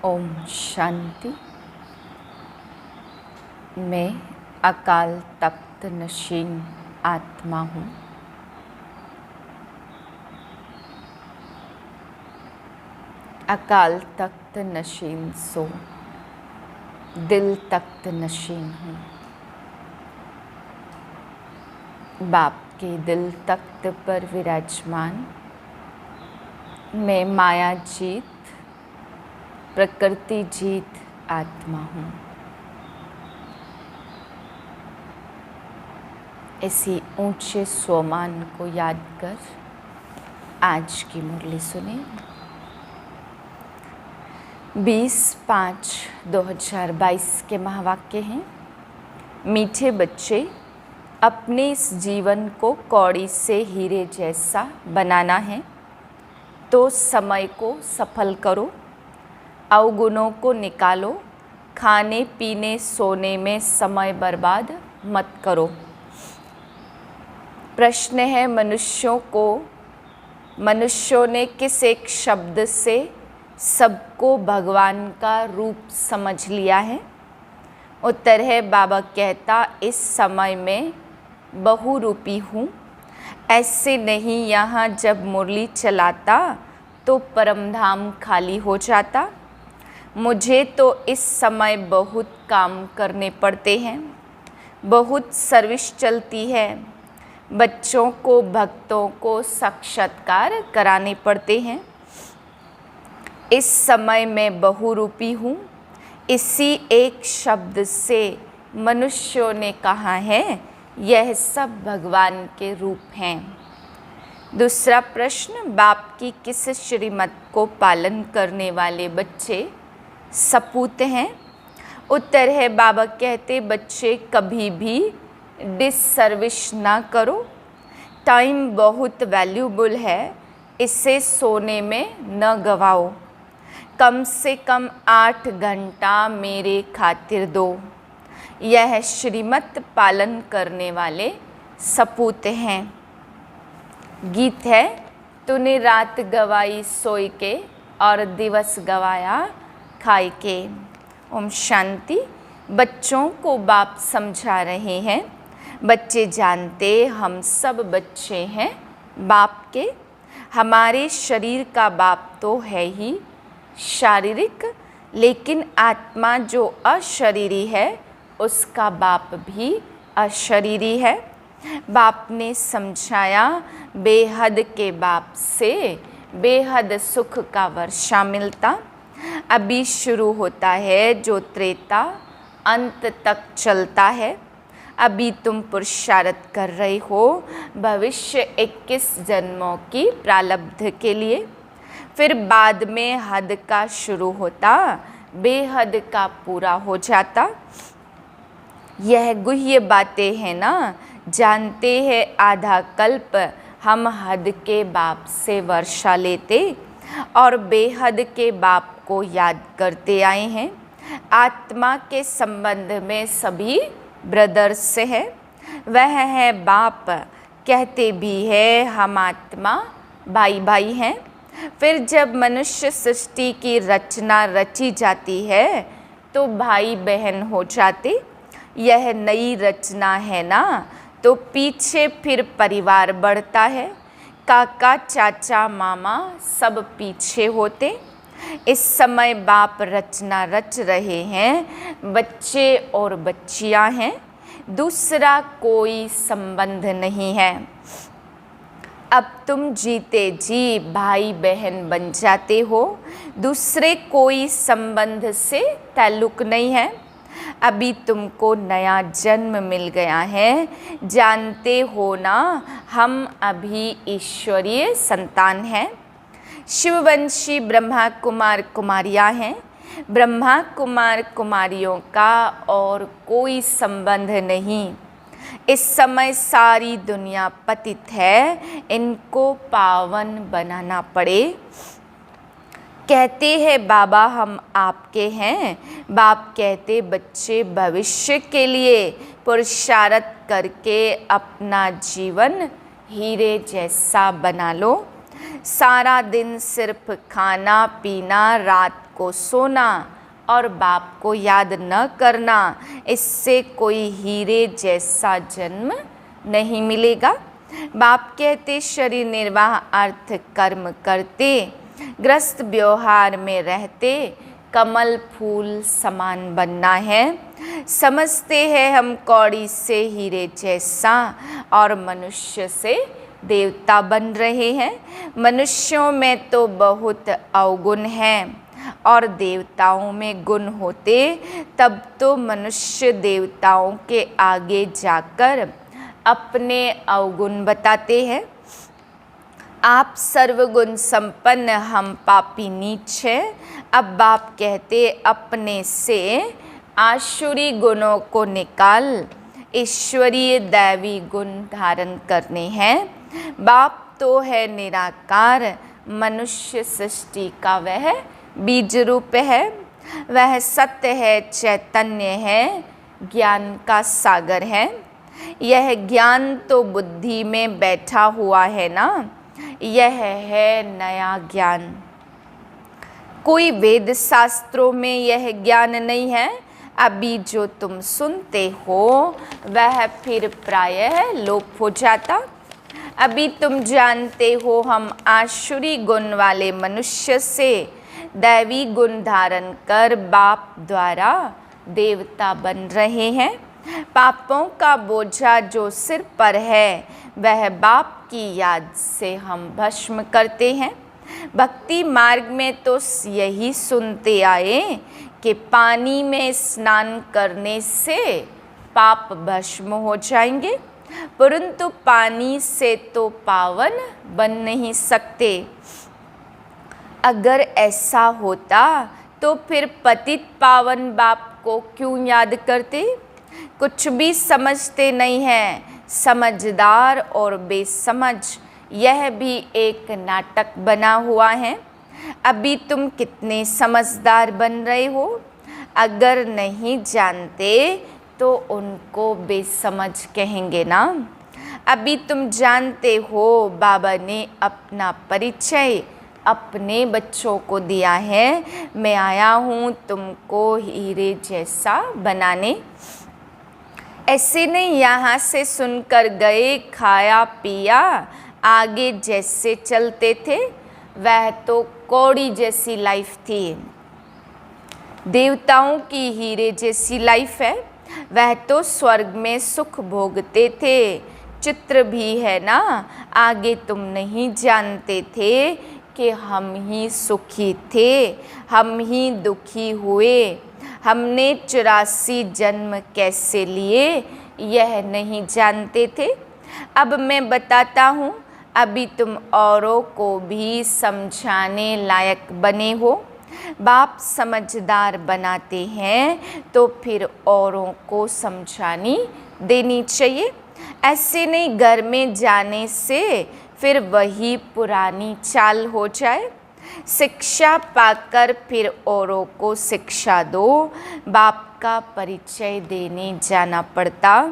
ओम शांति। मैं अकाल तख्त नशीन आत्मा हूँ। अकाल तख्त नशीन सो दिल तख्त नशीन हूँ। बाप के दिल तख्त पर विराजमान मैं माया जीत प्रकृति जीत आत्मा हूँ। इसी ऊंचे स्वमान को याद कर आज की मुरली सुने। 20/5/2022 के महावाक्य हैं। मीठे बच्चे, अपने इस जीवन को कौड़ी से हीरे जैसा बनाना है तो समय को सफल करो, अवगुणों को निकालो, खाने पीने सोने में समय बर्बाद मत करो। प्रश्न है, मनुष्यों ने किस एक शब्द से सबको भगवान का रूप समझ लिया है? उत्तर है, बाबा कहता, इस समय में बहुरूपी हूँ। ऐसे नहीं, यहाँ जब मुरली चलाता तो परमधाम खाली हो जाता। मुझे तो इस समय बहुत काम करने पड़ते हैं, बहुत सर्विस चलती है। बच्चों को, भक्तों को साक्षात्कार कराने पड़ते हैं। इस समय मैं बहुरूपी हूँ। इसी एक शब्द से मनुष्यों ने कहा है, यह सब भगवान के रूप हैं। दूसरा प्रश्न, बाप की किस श्रीमत को पालन करने वाले बच्चे सपूत हैं? उत्तर है, बाबा कहते, बच्चे कभी भी डिससर्विस ना करो। टाइम बहुत वैल्यूबल है, इसे सोने में न गवाओ। कम से कम 8 घंटा मेरे खातिर दो। यह श्रीमत पालन करने वाले सपूत हैं। गीत है, तूने रात गवाई सोई के और दिवस गवाया खाए के। ओम शांति। बच्चों को बाप समझा रहे हैं। बच्चे जानते हम सब बच्चे हैं बाप के। हमारे शरीर का बाप तो है ही शारीरिक, लेकिन आत्मा जो अशरीरी है उसका बाप भी अशरीरी है। बाप ने समझाया, बेहद के बाप से बेहद सुख का वर्षा मिलता। अभी शुरू होता है जो त्रेता अंत तक चलता है। अभी तुम पुरुषार्थ कर रहे हो भविष्य 21 जन्मों की प्रारब्ध के लिए। फिर बाद में हद का शुरू होता, बेहद का पूरा हो जाता। यह गुह्य बातें हैं ना, जानते हैं आधा कल्प हम हद के बाप से वर्षा लेते और बेहद के बाप को याद करते आए हैं। आत्मा के संबंध में सभी ब्रदर्स हैं। वह है बाप, कहते भी है हम आत्मा भाई भाई हैं। फिर जब मनुष्य सृष्टि की रचना रची जाती है तो भाई बहन हो जाते। यह नई रचना है ना, तो पीछे फिर परिवार बढ़ता है। काका चाचा मामा सब पीछे होते। इस समय बाप रचना रच रहे हैं, बच्चे और बच्चियां हैं। दूसरा कोई संबंध नहीं है। अब तुम जीते जी भाई बहन बन जाते हो। दूसरे कोई संबंध से ताल्लुक नहीं है। अभी तुमको नया जन्म मिल गया है। जानते हो ना, हम अभी ईश्वरीय संतान हैं। शिववंशी ब्रह्मा कुमार कुमारियां हैं। ब्रह्मा कुमार कुमारियों का और कोई संबंध नहीं। इस समय सारी दुनिया पतित है, इनको पावन बनाना पड़े। कहते हैं बाबा हम आपके हैं। बाप कहते, बच्चे भविष्य के लिए पुरुषार्थ करके अपना जीवन हीरे जैसा बना लो। सारा दिन सिर्फ खाना पीना, रात को सोना और बाप को याद न करना, इससे कोई हीरे जैसा जन्म नहीं मिलेगा। बाप कहते शरीर निर्वाह अर्थ कर्म करते, ग्रस्त व्यवहार में रहते, कमल फूल समान बनना है। समझते हैं हम कौड़ी से हीरे जैसा और मनुष्य से देवता बन रहे हैं। मनुष्यों में तो बहुत अवगुण हैं और देवताओं में गुण होते, तब तो मनुष्य देवताओं के आगे जाकर अपने अवगुण बताते हैं। आप सर्वगुण संपन्न, हम पापी नीच हैं। अब बाप कहते अपने से आसुरी गुणों को निकाल, ईश्वरीय दैवी गुण धारण करने हैं। बाप तो है निराकार, मनुष्य सृष्टि का वह बीज रूप है। वह सत्य है, चैतन्य है, ज्ञान का सागर है। यह ज्ञान तो बुद्धि में बैठा हुआ है ना, यह है नया ज्ञान। कोई वेद शास्त्रों में यह ज्ञान नहीं है। अभी जो तुम सुनते हो वह फिर प्रायः लोप हो जाता। अभी तुम जानते हो हम आसुरी गुण वाले मनुष्य से दैवी गुण धारण कर बाप द्वारा देवता बन रहे हैं। पापों का बोझा जो सिर पर है वह बाप की याद से हम भस्म करते हैं। भक्ति मार्ग में तो यही सुनते आए कि पानी में स्नान करने से पाप भस्म हो जाएंगे, परंतु पानी से तो पावन बन नहीं सकते। अगर ऐसा होता तो फिर पतित पावन बाप को क्यों याद करते? कुछ भी समझते नहीं हैं, समझदार और बेसमझ, यह भी एक नाटक बना हुआ है। अभी तुम कितने समझदार बन रहे हो? अगर नहीं जानते तो उनको बेसमझ कहेंगे ना। अभी तुम जानते हो बाबा ने अपना परिचय अपने बच्चों को दिया है, मैं आया हूँ तुमको हीरे जैसा बनाने। ऐसे नहीं यहाँ से सुनकर गए, खाया पिया, आगे जैसे चलते थे, वह तो कौड़ी जैसी लाइफ थी। देवताओं की हीरे जैसी लाइफ है। वह तो स्वर्ग में सुख भोगते थे। चित्र भी है ना, आगे तुम नहीं जानते थे कि हम ही सुखी थे, हम ही दुखी हुए। हमने 84 जन्म कैसे लिए यह नहीं जानते थे। अब मैं बताता हूँ, अभी तुम औरों को भी समझाने लायक बने हो। बाप समझदार बनाते हैं तो फिर औरों को समझानी देनी चाहिए। ऐसे नहीं घर में जाने से फिर वही पुरानी चाल हो जाए। शिक्षा पाकर फिर औरों को शिक्षा दो। बाप का परिचय देने जाना पड़ता।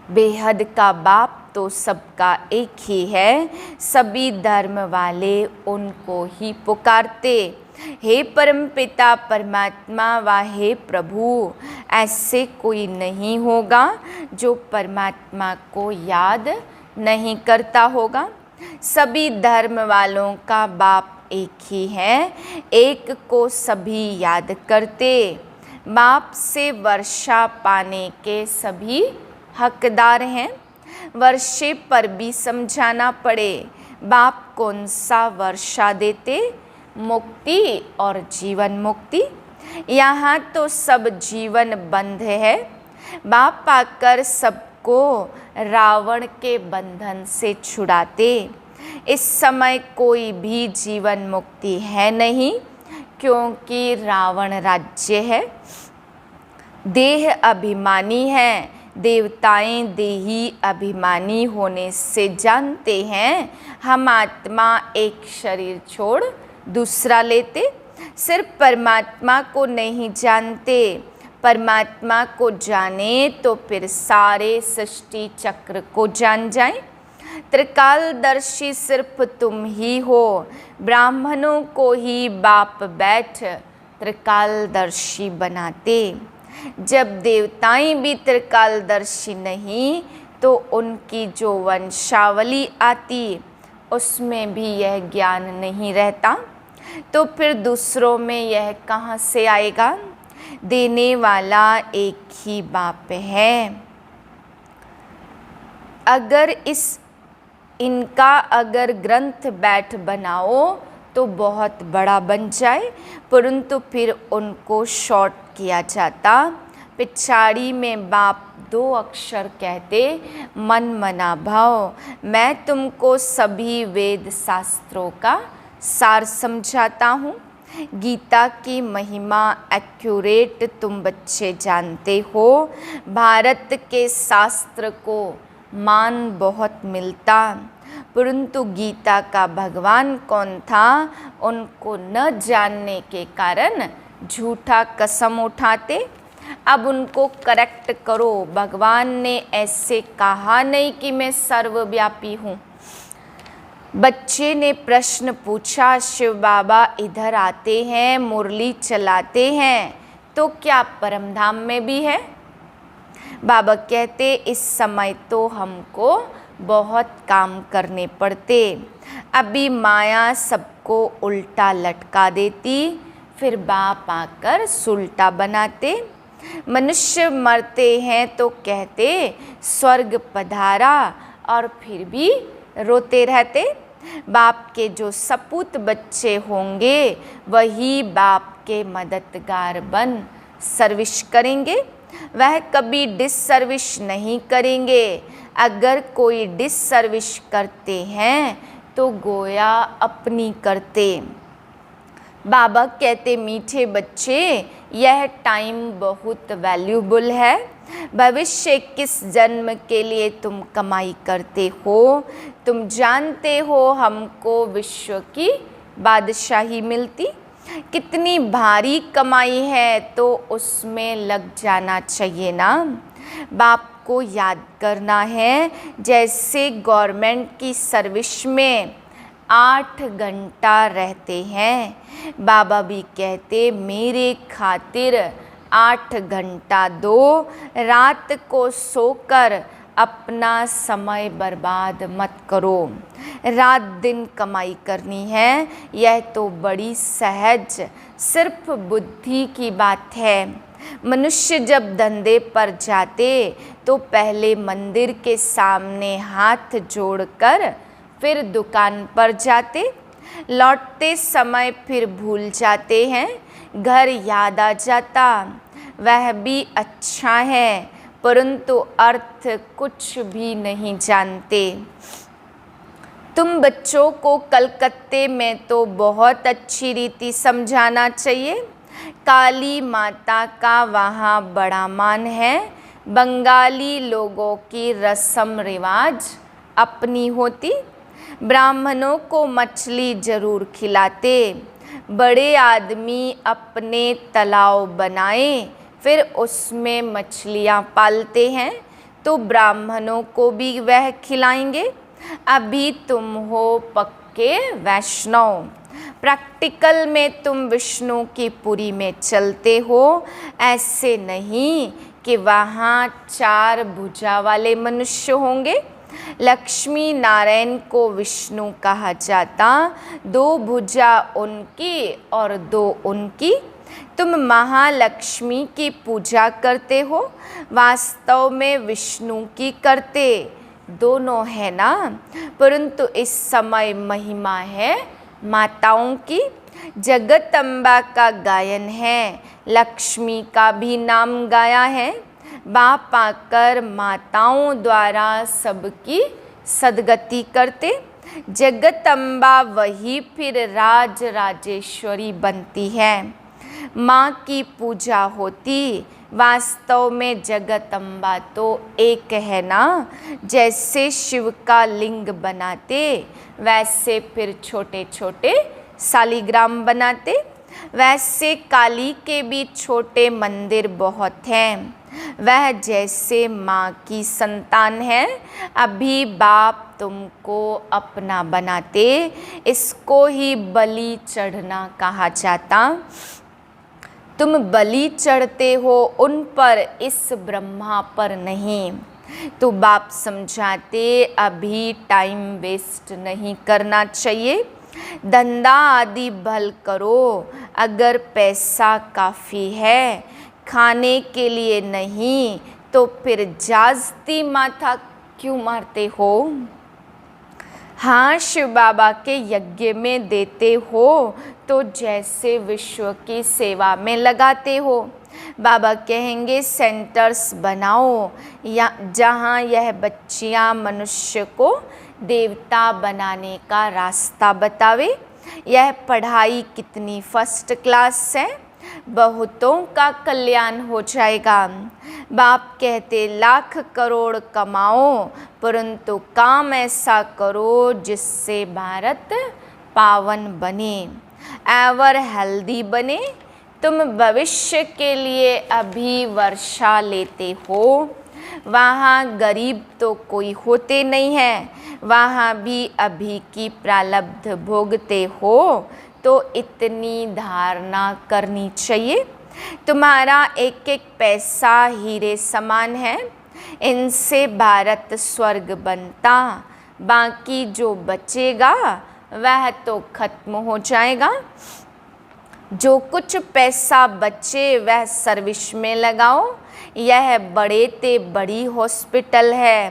बेहद का बाप तो सबका एक ही है। सभी धर्म वाले उनको ही पुकारते, हे परमपिता परमात्मा व हे प्रभु। ऐसे कोई नहीं होगा जो परमात्मा को याद नहीं करता होगा। सभी धर्म वालों का बाप एक ही है, एक को सभी याद करते। बाप से वर्षा पाने के सभी हकदार हैं। वर्षे पर भी समझाना पड़े, बाप कौन सा वर्षा देते? मुक्ति और जीवन मुक्ति। यहाँ तो सब जीवन बंध है। बाप आकर सबको रावण के बंधन से छुड़ाते। इस समय कोई भी जीवन मुक्ति है नहीं, क्योंकि रावण राज्य है। देह अभिमानी है। देवताएं देही अभिमानी होने से जानते हैं हम आत्मा एक शरीर छोड़ दूसरा लेते। सिर्फ परमात्मा को नहीं जानते। परमात्मा को जाने तो फिर सारे सृष्टि चक्र को जान जाएं। त्रिकालदर्शी सिर्फ तुम ही हो, ब्राह्मणों को ही बाप बैठ त्रिकालदर्शी बनाते। जब देवताएं भी त्रिकालदर्शी नहीं तो उनकी जो वंशावली आती उसमें भी यह ज्ञान नहीं रहता, तो फिर दूसरों में यह कहाँ से आएगा। देने वाला एक ही बाप है। अगर इनका अगर ग्रंथ बैठ बनाओ तो बहुत बड़ा बन जाए, परंतु फिर उनको शॉर्ट किया जाता। पिछाड़ी में बाप 2 अक्षर कहते, मन मना भाव। मैं तुमको सभी वेद शास्त्रों का सार समझाता हूँ। गीता की महिमा एक्यूरेट तुम बच्चे जानते हो। भारत के शास्त्र को मान बहुत मिलता, परंतु गीता का भगवान कौन था उनको न जानने के कारण झूठा कसम उठाते। अब उनको करेक्ट करो। भगवान ने ऐसे कहा नहीं कि मैं सर्वव्यापी हूँ। बच्चे ने प्रश्न पूछा, शिव बाबा इधर आते हैं, मुरली चलाते हैं, तो क्या परमधाम में भी है? बाबा कहते इस समय तो हमको बहुत काम करने पड़ते। अभी माया सबको उल्टा लटका देती, फिर बाप आकर सुलटा बनाते। मनुष्य मरते हैं तो कहते स्वर्ग पधारा, और फिर भी रोते रहते। बाप के जो सपूत बच्चे होंगे वही बाप के मददगार बन सर्विस करेंगे। वह कभी डिससर्विस नहीं करेंगे। अगर कोई डिससर्विस करते हैं तो गोया अपनी करते। बाबा कहते मीठे बच्चे, यह टाइम बहुत वैल्यूबल है। भविष्य किस जन्म के लिए तुम कमाई करते हो? तुम जानते हो हमको विश्व की बादशाही मिलती। कितनी भारी कमाई है तो उसमें लग जाना चाहिए ना। बाप को याद करना है, जैसे गवर्नमेंट की सर्विस में 8 घंटा रहते हैं। बाबा भी कहते मेरे खातिर 8 घंटा दो। रात को सोकर अपना समय बर्बाद मत करो। रात दिन कमाई करनी है, यह तो बड़ी सहज सिर्फ बुद्धि की बात है। मनुष्य जब धंधे पर जाते तो पहले मंदिर के सामने हाथ जोड़कर फिर दुकान पर जाते। लौटते समय फिर भूल जाते हैं, घर याद आ जाता। वह भी अच्छा है, परंतु अर्थ कुछ भी नहीं जानते। तुम बच्चों को कलकत्ते में तो बहुत अच्छी रीति समझाना चाहिए। काली माता का वहाँ बड़ा मान है। बंगाली लोगों की रस्म रिवाज अपनी होती। ब्राह्मणों को मछली जरूर खिलाते। बड़े आदमी अपने तालाब बनाए, फिर उसमें मछलियाँ पालते हैं, तो ब्राह्मणों को भी वह खिलाएंगे। अभी तुम हो पक्के वैष्णव। प्रैक्टिकल में तुम विष्णु की पुरी में चलते हो। ऐसे नहीं कि वहाँ 4 भुजा वाले मनुष्य होंगे। लक्ष्मी नारायण को विष्णु कहा जाता, 2 भुजा उनकी और 2 उनकी। तुम महालक्ष्मी की पूजा करते हो, वास्तव में विष्णु की करते। दोनों है ना, परंतु इस समय महिमा है माताओं की। जगदम्बा का गायन है, लक्ष्मी का भी नाम गाया है। बाप आकर माताओं द्वारा सबकी सदगति करते। जगदम्बा वही फिर राज राजेश्वरी बनती है। माँ की पूजा होती, वास्तव में जगदम्बा तो एक है ना। जैसे शिव का लिंग बनाते, वैसे फिर छोटे छोटे शालिग्राम बनाते। वैसे काली के भी छोटे मंदिर बहुत हैं। वह जैसे माँ की संतान है, अभी बाप तुमको अपना बनाते, इसको ही बलि चढ़ना कहा जाता। तुम बलि चढ़ते हो उन पर, इस ब्रह्मा पर नहीं। तो बाप समझाते अभी टाइम वेस्ट नहीं करना चाहिए, धंधा आदि भल करो, अगर पैसा काफ़ी है, खाने के लिए नहीं तो फिर जाजती माथा क्यों मारते हो। हाँ, शिव बाबा के यज्ञ में देते हो तो जैसे विश्व की सेवा में लगाते हो। बाबा कहेंगे सेंटर्स बनाओ या जहाँ यह बच्चियाँ मनुष्य को देवता बनाने का रास्ता बतावे। यह पढ़ाई कितनी फर्स्ट क्लास है, बहुतों का कल्याण हो जाएगा। बाप कहते लाख करोड़ कमाओ, परंतु काम ऐसा करो जिससे भारत पावन बने, एवर हेल्दी बने। तुम भविष्य के लिए अभी वर्षा लेते हो, वहाँ गरीब तो कोई होते नहीं है, वहाँ भी अभी की प्रारब्ध भोगते हो, तो इतनी धारणा करनी चाहिए। तुम्हारा एक एक पैसा हीरे समान है, इनसे भारत स्वर्ग बनता, बाकी जो बचेगा वह तो खत्म हो जाएगा। जो कुछ पैसा बचे वह सर्विस में लगाओ, यह बड़े ते बड़ी हॉस्पिटल है।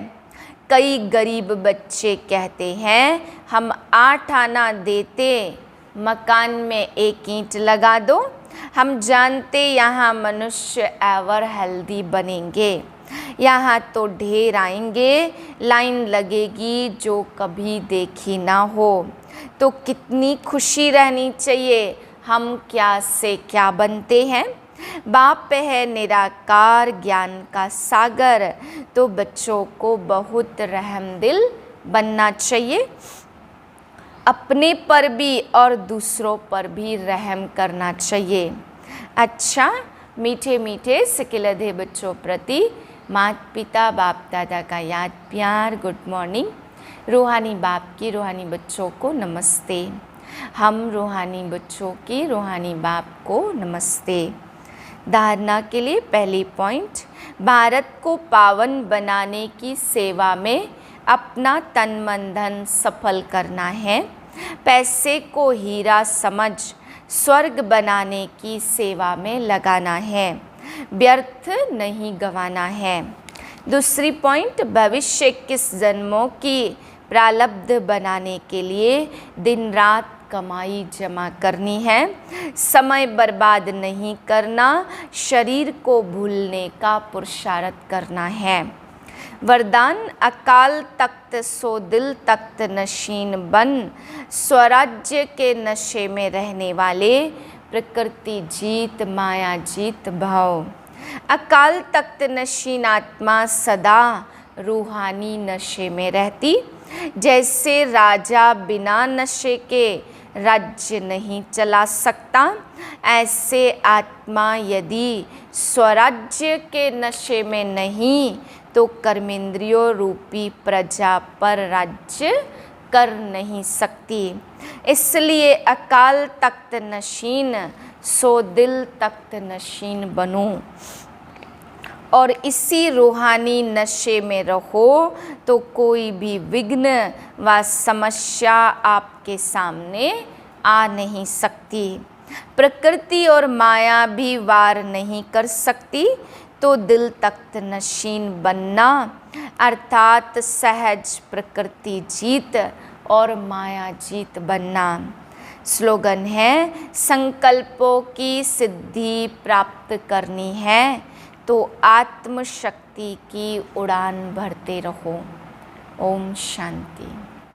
कई गरीब बच्चे कहते हैं हम 8 आना देते, मकान में 1 ईंट लगा दो। हम जानते यहाँ मनुष्य एवर हेल्दी बनेंगे, यहाँ तो ढेर आएंगे, लाइन लगेगी जो कभी देखी ना हो। तो कितनी खुशी रहनी चाहिए, हम क्या से क्या बनते हैं। बाप है निराकार ज्ञान का सागर, तो बच्चों को बहुत रहमदिल बनना चाहिए, अपने पर भी और दूसरों पर भी रहम करना चाहिए। अच्छा, मीठे मीठे सिकिलधे बच्चों प्रति माता पिता बाप दादा का याद प्यार गुड मॉर्निंग। रूहानी बाप की रूहानी बच्चों को नमस्ते। हम रूहानी बच्चों की रूहानी बाप को नमस्ते। धारणा के लिए पहली पॉइंट, भारत को पावन बनाने की सेवा में अपना तन मन धन सफल करना है। पैसे को हीरा समझ स्वर्ग बनाने की सेवा में लगाना है, व्यर्थ नहीं गंवाना है। दूसरी पॉइंट, भविष्य 21 जन्मों की प्रारब्ध बनाने के लिए दिन रात कमाई जमा करनी है, समय बर्बाद नहीं करना, शरीर को भूलने का पुरुषार्थ करना है। वरदान, अकाल तख्त सो दिल तख्त नशीन बन, स्वराज्य के नशे में रहने वाले, प्रकृति जीत माया जीत भाव। अकाल तख्त नशीन आत्मा सदा रूहानी नशे में रहती, जैसे राजा बिना नशे के राज्य नहीं चला सकता, ऐसे आत्मा यदि स्वराज्य के नशे में नहीं तो कर्मेंद्रियों रूपी प्रजा पर राज्य कर नहीं सकती। इसलिए अकाल तख्त नशीन सो दिल तख्त नशीन बनो और इसी रूहानी नशे में रहो, तो कोई भी विघ्न व समस्या आपके सामने आ नहीं सकती। प्रकृति और माया भी वार नहीं कर सकती। तो दिल तख्त नशीन बनना अर्थात सहज प्रकृति जीत और माया जीत बनना। स्लोगन है, संकल्पों की सिद्धि प्राप्त करनी है तो आत्मशक्ति की उड़ान भरते रहो। ओम शांति।